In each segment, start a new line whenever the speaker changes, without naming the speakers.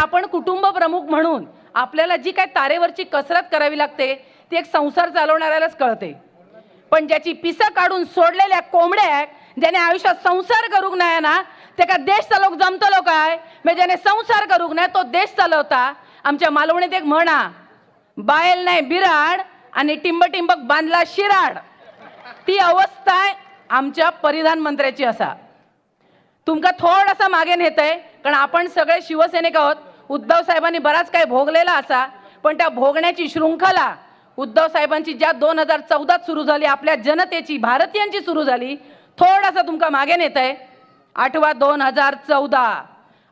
आपण कुटुंब प्रमुख म्हणून आपल्याला जी काय तारेवरची कसरत करावी लागते ती एक संसार चालवणाऱ्यालाच कळते. पण ज्याची पिसं काढून सोडलेल्या कोंबड्या ज्याने आयुष्यात संसार करूक नाही ना ते का देश चालवक जमतलो काय. म्हणजे ज्याने संसार करूक नाही तो देश चालवता. आमच्या मालवणीत एक म्हणा, बायल नाही बिराड आणि टिंबटिंबक बांधला शिराड. ती अवस्था आमच्या परिधान मंत्र्याची असा. तुमका थोडासा मागे नेतय कारण आपण सगळे शिवसैनिक आहोत. उद्धव साहेबांनी बराच काही भोगलेला असा, पण त्या भोगण्याची शृंखला उद्धव साहेबांची ज्या 2014 सुरू झाली, आपल्या जनतेची भारतीयांची सुरू झाली, थोडासा तुमका मागे नेतय. आठवा 2014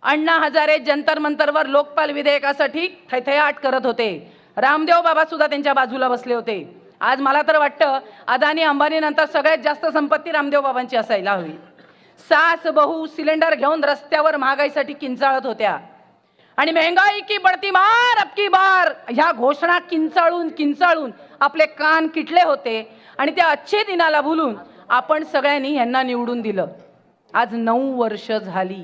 अण्णा हजारे जंतर मंतरवर लोकपाल विधेयकासाठी थैथयाट करत होते. रामदेव बाबा सुद्धा त्यांच्या बाजूला बसले होते. आज मला तर वाटतं अदानी अंबानी नंतर सगळ्यात जास्त संपत्ती रामदेव बाबांची असायला हवी. सास बहू सिलेंडर घेऊन रस्त्यावर महागाईसाठी किंचाळत होत्या आणि महंगाई की बढ़ती मार अब की बार ह्या घोषणा किंचाळून किंचाळून आपले कान किटले होते. आणि त्या अच्छे दिनाला भुलून आपण सगळ्यांनी यांना निवडून दिलं. आज 9 वर्ष झाली.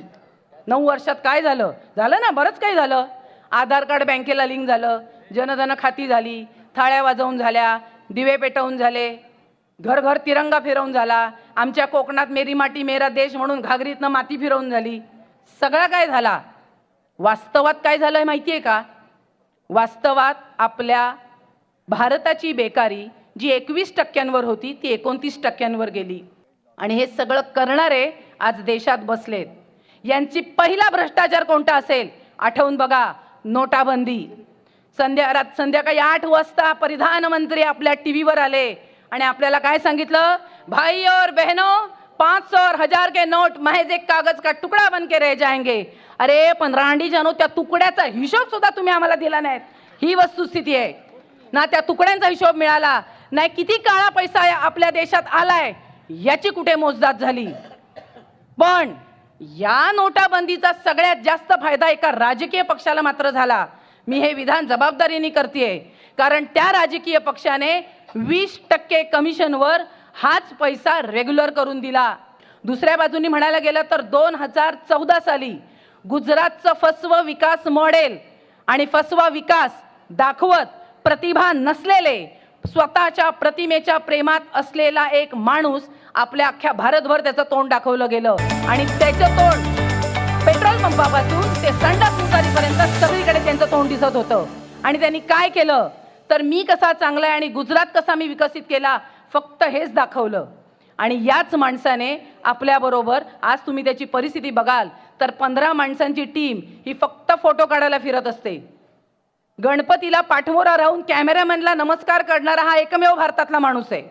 9 वर्षात काय झालं? झालं ना, बरंच काही झालं. आधार कार्ड बँकेला लिंक झालं, जनधन खाती झाली, थाळ्या वाजवून झाल्या, दिवे पेटवून झाले, घर घर तिरंगा फिरवून झाला. आमच्या कोकणात मेरी माटी मेरा देश म्हणून घागरीतनं माती फिरवून झाली. सगळं काय झाला. वास्तवात काय झालंय माहिती आहे का? वास्तवात आपल्या भारताची बेकारी जी 21% होती ती 29% गेली. आणि हे सगळं करणारे आज देशात बसलेत. यांची पहिला भ्रष्टाचार कोणता असेल आठवून बघा, नोटाबंदी. संध्याकाळी 8 वाजता प्रधानमंत्री आपल्या टीव्हीवर आले आणि आपल्याला काय सांगितलं? भाई और बहनों, 500 और 1000 के नोट महज एक कागज का टुकड़ा बन के रह जाएंगे. अरे पण रांडी जानो, त्या तुकड्याचा हिशोब सुद्धा तुम्ही आम्हाला दिला नाहीत. ही वस्तुस्थिती आहे ना. त्या तुकड्यांचा हिशोब मिळाला नाही. किती काळा पैसा आपल्या देशात आलाय याची कुठे मोजदाद झाली. पण या नोटाबंदीचा सगळ्यात जास्त फायदा एका राजकीय पक्षाला मात्र झाला. मी हे विधान जबाबदारीने करतेय कारण त्या राजकीय पक्षाने 20% कमिशनवर हाच पैसा रेग्युलर करून दिला. दुसऱ्या बाजूनी म्हणायला गेलं तर 2014 साली गुजरातचं फसवं विकास मॉडेल आणि फसवा विकास दाखवत प्रतिभा नसलेले स्वतःच्या प्रतिमेच्या प्रेमात असलेला एक माणूस आपल्या अख्ख्या भारतभर त्याचं तोंड दाखवलं गेलं. आणि त्याचं तोंड पेट्रोल पंपापासून ते संडास सुसारीपर्यंत सगळीकडे त्यांचं तोंड दिसत होतं. आणि त्यांनी काय केलं तर मी कसा चांगला आहे आणि गुजरात कसा मी विकसित केला फक्त हेच दाखवलं. आणि याच माणसाने आपल्याबरोबर आज तुम्ही त्याची परिस्थिती बघाल तर 15 माणसांची टीम ही फक्त फोटो काढायला फिरत असते. गणपतीला पाठमोरा राहून कॅमेरामॅनला नमस्कार करणारा हा एकमेव भारतातला माणूस आहे.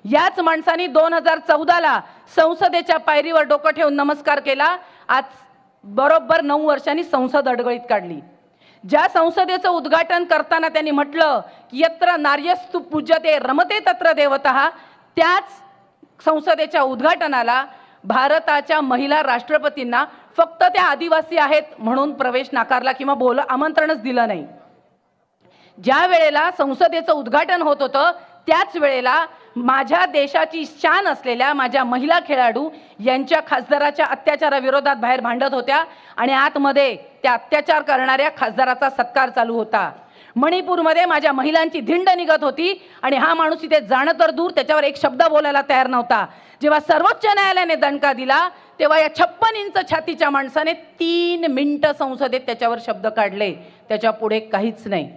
याच माणसाने 2014ला संसदेच्या पायरीवर डोकं ठेवून नमस्कार केला. आज बरोबर 9 वर्षांनी संसद अडगळीत काढली. ज्या संसदेचं उद्घाटन करताना त्यांनी म्हटलं की यत्र नार्यस्तु पूज्यते रमते तत्र देवतः, त्याच संसदेच्या उद्घाटनाला भारताच्या महिला राष्ट्रपतींना फक्त त्या आदिवासी आहेत म्हणून प्रवेश नाकारला किंवा आमंत्रणच दिलं नाही. ज्या वेळेला संसदेचं उद्घाटन होत होतं त्याच वेळेला माझ्या देशाची शान असलेल्या माझ्या महिला खेळाडू यांच्या खासदाराच्या अत्याचाराविरोधात बाहेर भांडत होत्या आणि आतमध्ये त्या अत्याचार करणाऱ्या खासदाराचा सत्कार चालू होता. मणिपूरमध्ये माझ्या महिलांची धिंड निघत होती आणि हा माणूस इथे जाणं तर दूर त्याच्यावर एक शब्द बोलायला तयार नव्हता. जेव्हा सर्वोच्च न्यायालयाने दणका दिला तेव्हा या 56 इंच छातीच्या माणसाने 3 मिनिटं संसदेत त्याच्यावर शब्द काढले. त्याच्या पुढे काहीच नाही.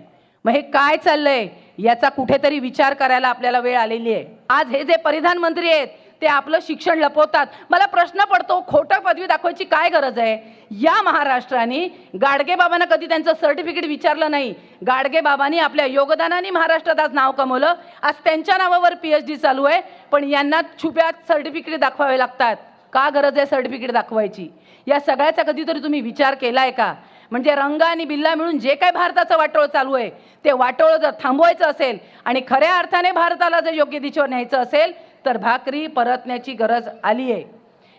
मग हे काय चाललंय याचा कुठेतरी विचार करायला आपल्याला वेळ आलेली आहे. आज हे जे परिधान मंत्री आहेत ते आपलं शिक्षण लपवतात. मला प्रश्न पडतो, खोटं पदवी दाखवायची काय गरज आहे? या महाराष्ट्राने गाडगे बाबांना कधी त्यांचं सर्टिफिकेट विचारलं नाही. गाडगे बाबांनी आपल्या योगदानाने महाराष्ट्रात आज नाव कमवलं. आज त्यांच्या नावावर PhD चालू आहे, पण यांना छुप्यात सर्टिफिकेट दाखवावे लागतात. का गरज आहे सर्टिफिकेट दाखवायची? या सगळ्याचा कधीतरी तुम्ही विचार केलाय का? म्हणजे रंग आणि बिल्ला मिळून जे काय भारताचं वाटोळ चालू आहे ते वाटोळ जर थांबवायचं असेल आणि खऱ्या अर्थाने भारताला जर योग्य दिशेवर न्यायचं असेल तर भाकरी परतण्याची गरज आली आहे.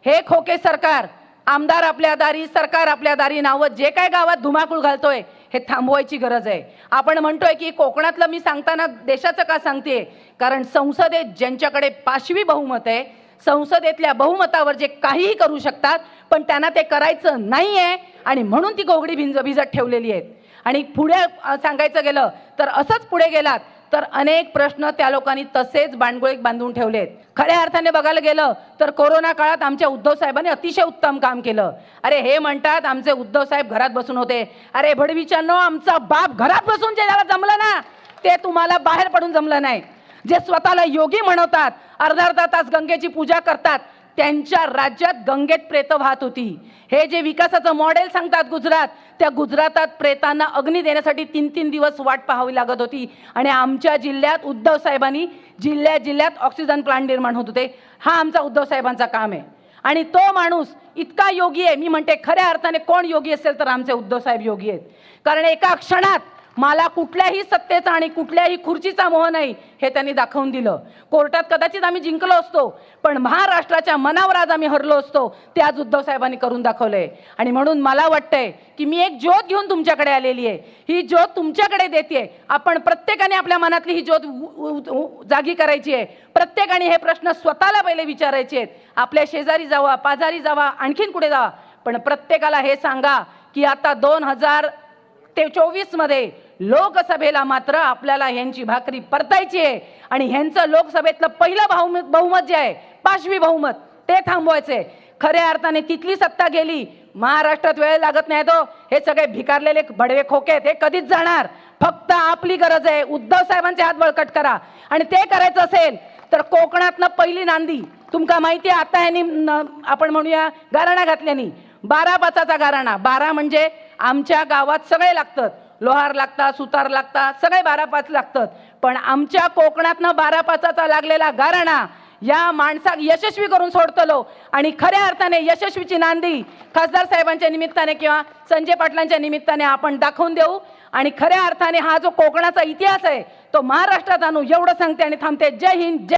हे खोके सरकार, आमदार आपल्या दारी सरकार आपल्या दारी नावं जे काय गावात धुमाकूळ घालतोय हे थांबवायची गरज आहे. आपण म्हणतोय की कोकणातलं मी सांगताना देशाचं का सांगते, कारण संसदेत ज्यांच्याकडे 5वी बहुमत आहे, संसदेतल्या बहुमतावर जे काहीही करू शकतात, पण त्यांना ते करायचं नाहीये आणि म्हणून ती घोगडी भिजत ठेवलेली आहेत. आणि पुढे सांगायचं गेलं तर असंच पुढे गेलात तर अनेक प्रश्न त्या लोकांनी तसेच बांडगुळीत बांधून ठेवलेत. खऱ्या अर्थाने बघायला गेलं तर कोरोना काळात आमच्या उद्धव साहेबांनी अतिशय उत्तम काम केलं. अरे हे म्हणतात आमचे उद्धव साहेब घरात बसून होते. अरे भडवीच्यानो, आमचा बाप घरात बसून जे ज्याला जमलं ना ते तुम्हाला बाहेर पडून जमलं नाही. जे स्वतःला योगी म्हणवतात, अर्धा अर्धा तास गंगेची पूजा करतात, त्यांच्या राज्यात गंगेत प्रेत वाहत होती. हे जे विकासाचं मॉडेल सांगतात गुजरात, त्या गुजरातात प्रेतांना अग्नी देण्यासाठी 3-3 दिवस वाट पाहावी लागत होती. आणि आमच्या जिल्ह्यात उद्धव साहेबांनी जिल्ह्यात ऑक्सिजन प्लांट निर्माण होत होते. हा आमचा उद्धव साहेबांचा काम आहे. आणि तो माणूस इतका योगी आहे, मी म्हणते खऱ्या अर्थाने कोण योगी असेल तर आमचे उद्धव साहेब योगी आहेत. कारण एका क्षणात मला कुठल्याही सत्तेचा आणि कुठल्याही खुर्चीचा मोह नाही हे त्यांनी दाखवून दिलं. कोर्टात कदाचित आम्ही जिंकलो असतो, पण महाराष्ट्राच्या मनावर आज आम्ही हरलो असतो, ते आज उद्धव साहेबांनी करून दाखवलंय. आणि म्हणून मला वाटतंय की मी एक ज्योत घेऊन तुमच्याकडे आलेली आहे. ही ज्योत तुमच्याकडे देते. आपण प्रत्येकाने आपल्या मनातली ही ज्योत जागी करायची आहे. प्रत्येकाने हे प्रश्न स्वतःला पहिले विचारायचे आहेत. आपल्या शेजारी जावा, पाजारी जावा, आणखीन कुठे जावा, पण प्रत्येकाला हे सांगा की आता 2024 मध्ये लोकसभेला मात्र आपल्याला ह्यांची भाकरी परतायची आहे. आणि ह्यांचं लोकसभेतलं पहिलं बहुमत जे आहे, 5वी बहुमत, ते थांबवायचंय. खऱ्या अर्थाने तिथली सत्ता गेली, महाराष्ट्रात वेळ लागत नाही. तो हे सगळे भिकारलेले बडवे खोके आहेत, हे कधीच जाणार. फक्त आपली गरज आहे, उद्धव साहेबांचे हात बळकट करा. आणि ते करायचं असेल तर कोकणातनं पहिली नांदी तुमका माहिती आहे. आता ह्यांनी आपण म्हणूया गाराणा घातल्यानी 12/5चा गाराणा. 12 म्हणजे आमच्या गावात सगळे लागतात, लोहार लागतात, सुतार लागतात, सगळे 12/5 लागतात. पण आमच्या कोकणातनं 12/5चा लागलेला गाराणा या माणसाक यशस्वी करून सोडतलो. आणि खऱ्या अर्थाने यशस्वीची नांदी खासदार साहेबांच्या निमित्ताने किंवा संजय पाटलांच्या निमित्ताने आपण दाखवून देऊ. आणि खऱ्या अर्थाने हा जो कोकणाचा इतिहास आहे तो महाराष्ट्रात आणू, एवढं सांगते आणि थांबते. जय हिंद.